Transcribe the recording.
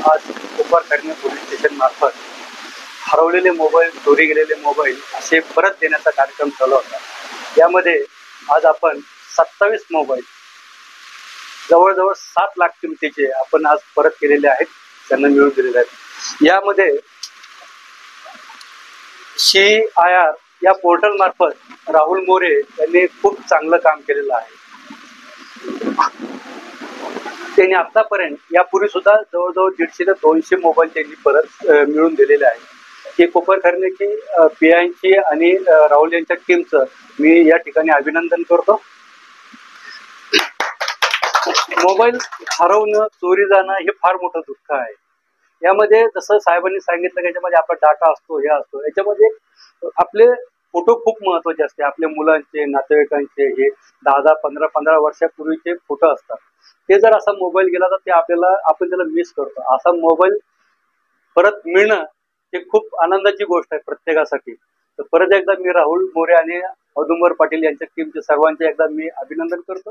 आज Koparkhairane police station मार्फत हरवलेले मोबाईल, चोरी गेलेले मोबाईल असे परत देण्याचा कार्यक्रम चालू होता. यामध्ये आज आपण 27 मोबाईल जवळजवळ 7 लाख किमतीचे आपण आज परत केलेले आहेत, त्यांना मिळवून दिलेले आहेत. यामध्ये CIR या पोर्टल मार्फत राहुल मोरे यांनी खूप चांगलं काम केलेलं आहे. त्यांनी आतापर्यंत यापूर्वी सुद्धा जवळजवळ 150 ते 200 मोबाईल त्यांनी परत मिळवून दिलेले आहेत. हे कोपरखैरणेची PIंची आणि राहुल यांच्या टीमचं मी या ठिकाणी अभिनंदन करतो. मोबाईल हरवणं, चोरी जाणं हे फार मोठं दुःख आहे. यामध्ये जसं साहेबांनी सांगितलं की याच्यामध्ये आपला डाटा असतो, हे असतो. याच्यामध्ये आपले फोटो खूप महत्वाचे असते. आपल्या मुलांचे, नातेवाईकांचे हे 10-10, 15-15 वर्षापूर्वीचे फोटो असतात. ते जर असा मोबाईल गेला तर ते आपण त्याला मिस करतो. असा मोबाईल परत मिळणं हे खूप आनंदाची गोष्ट आहे प्रत्येकासाठी. तर परत एकदा मी राहुल मोरे आणि औदुंबर पाटील यांच्या टीमचे सर्वांचे एकदा मी अभिनंदन करतो.